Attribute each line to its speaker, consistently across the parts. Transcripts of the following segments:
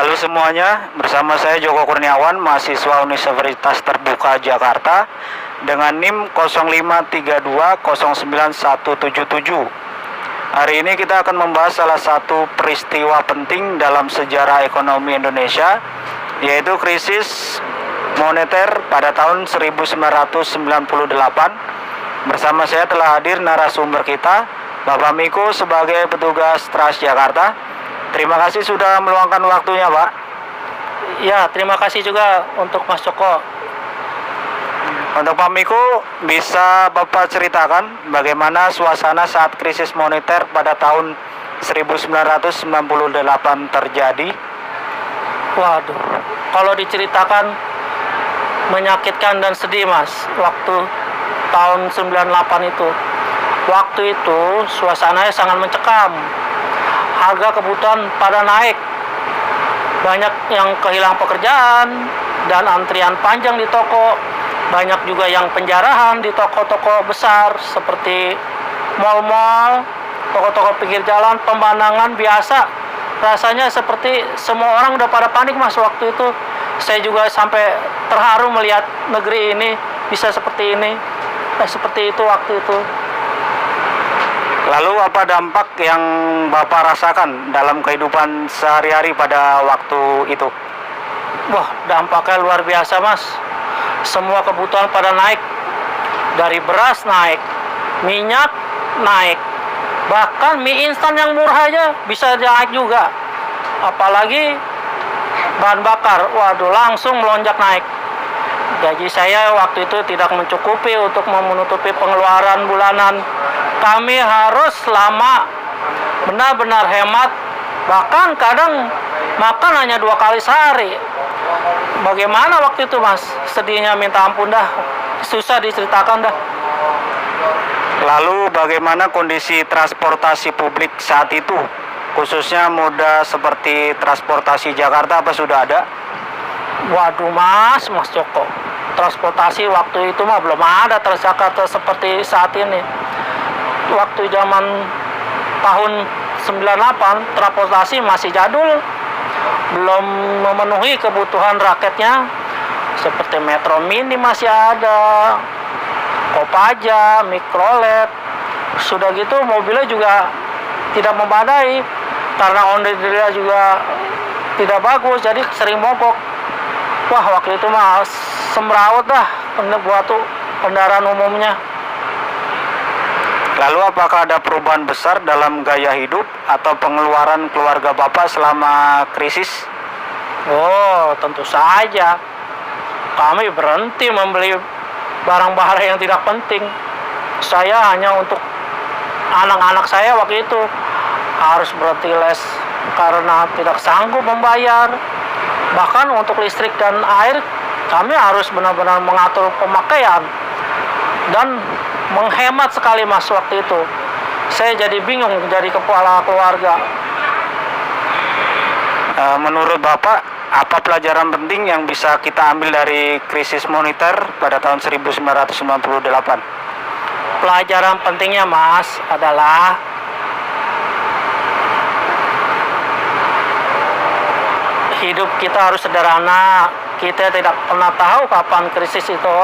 Speaker 1: Halo semuanya, bersama saya Joko Kurniawan, mahasiswa Universitas Terbuka Jakarta dengan NIM 0532091777. Hari ini kita akan membahas salah satu peristiwa penting dalam sejarah ekonomi Indonesia, yaitu krisis moneter pada tahun 1998. Bersama saya telah hadir narasumber kita, Bapak Miko sebagai petugas Transjakarta. Terima kasih sudah meluangkan waktunya, Pak.
Speaker 2: Ya, terima kasih juga untuk Mas Joko.
Speaker 1: Untuk Pak Miko, bisa Bapak ceritakan bagaimana suasana saat krisis moneter pada tahun 1998 terjadi?
Speaker 2: Waduh, kalau diceritakan menyakitkan dan sedih, Mas. Waktu tahun 98 itu. Waktu itu suasananya sangat mencekam. Harga kebutuhan pada naik. Banyak yang kehilangan pekerjaan dan antrian panjang di toko. Banyak juga yang penjarahan di toko-toko besar seperti mal-mal, toko-toko pinggir jalan, pemandangan biasa. Rasanya seperti semua orang udah pada panik, Mas, waktu itu. Saya juga sampai terharu melihat negeri ini bisa seperti ini. Seperti itu waktu itu.
Speaker 1: Lalu apa dampak yang Bapak rasakan dalam kehidupan sehari-hari pada waktu itu?
Speaker 2: Wah, dampaknya luar biasa, Mas. Semua kebutuhan pada naik. Dari beras naik, minyak naik. Bahkan mie instan yang murah aja bisa naik juga. Apalagi bahan bakar, waduh, langsung melonjak naik. Gaji saya waktu itu tidak mencukupi untuk menutupi pengeluaran bulanan. Kami harus lama benar-benar hemat, bahkan kadang makan hanya 2 kali sehari. Bagaimana waktu itu, Mas? Sedihnya minta ampun dah, susah diceritakan dah.
Speaker 1: Lalu bagaimana kondisi transportasi publik saat itu? Khususnya moda seperti transportasi Jakarta apa sudah ada?
Speaker 2: Waduh, Mas Joko, transportasi waktu itu mah belum ada Transjakarta seperti saat ini. Waktu zaman tahun 98 transportasi masih jadul, belum memenuhi kebutuhan rakyatnya. Seperti Metro Mini masih ada, Kopaja, Mikrolet. Sudah gitu mobilnya juga tidak memadai karena onderdilnya juga tidak bagus, jadi sering mogok. Wah, waktu itu mah semrawut dah buat kendaraan umumnya.
Speaker 1: Lalu apakah ada perubahan besar dalam gaya hidup atau pengeluaran keluarga Bapak selama krisis?
Speaker 2: Oh, tentu saja. Kami berhenti membeli barang-barang yang tidak penting. Saya hanya untuk anak-anak saya waktu itu harus berhenti les karena tidak sanggup membayar. Bahkan untuk listrik dan air kami harus benar-benar mengatur pemakaian dan menghemat sekali, Mas, waktu itu. Saya jadi bingung jadi kepala keluarga.
Speaker 1: Menurut Bapak, apa pelajaran penting yang bisa kita ambil dari krisis moneter pada tahun 1998?
Speaker 2: Pelajaran pentingnya, Mas, adalah hidup kita harus sederhana. Kita tidak pernah tahu kapan krisis itu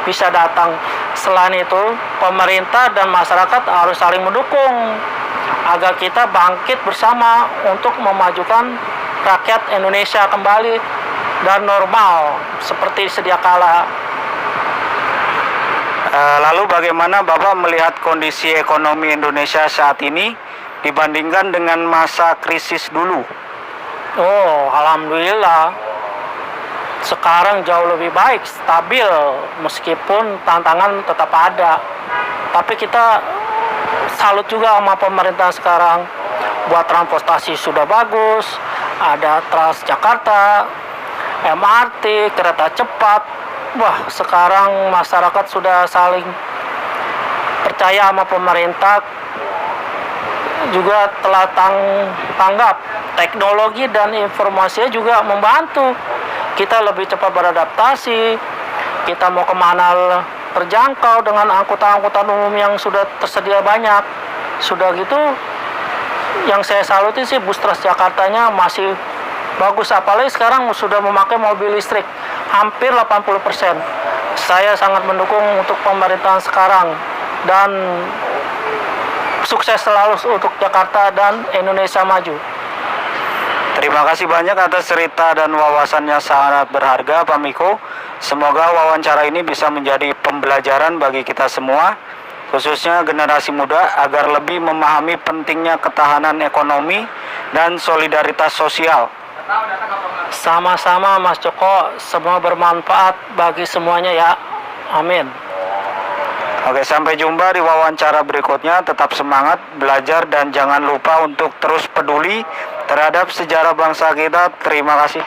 Speaker 2: bisa datang. Selain itu, pemerintah dan masyarakat harus saling mendukung agar kita bangkit bersama untuk memajukan rakyat Indonesia kembali dan normal seperti sedia kala.
Speaker 1: Lalu bagaimana Bapak melihat kondisi ekonomi Indonesia saat ini dibandingkan dengan masa krisis dulu?
Speaker 2: Oh, alhamdulillah. Sekarang jauh lebih baik, stabil, meskipun tantangan tetap ada. Tapi kita salut juga sama pemerintah sekarang. Buat transportasi sudah bagus, ada Transjakarta, MRT, kereta cepat. Wah, sekarang masyarakat sudah saling percaya sama pemerintah. Juga telah tanggap. Teknologi dan informasinya juga membantu. Kita lebih cepat beradaptasi. Kita mau kemana terjangkau dengan angkutan-angkutan umum yang sudah tersedia banyak. Sudah gitu, yang saya saluti sih bus Transjakartanya masih bagus, apalagi sekarang sudah memakai mobil listrik hampir 80%. Saya sangat mendukung untuk pemerintahan sekarang dan sukses selalu untuk Jakarta dan Indonesia maju.
Speaker 1: Terima kasih banyak atas cerita dan wawasannya sangat berharga Pak Miko. Semoga wawancara ini bisa menjadi pembelajaran bagi kita semua, khususnya generasi muda, agar lebih memahami pentingnya ketahanan ekonomi dan solidaritas sosial.
Speaker 2: Sama-sama Mas Joko, semua bermanfaat bagi semuanya ya. Amin.
Speaker 1: Oke, sampai jumpa di wawancara berikutnya. Tetap semangat, belajar, dan jangan lupa untuk terus peduli terhadap sejarah bangsa kita. Terima kasih.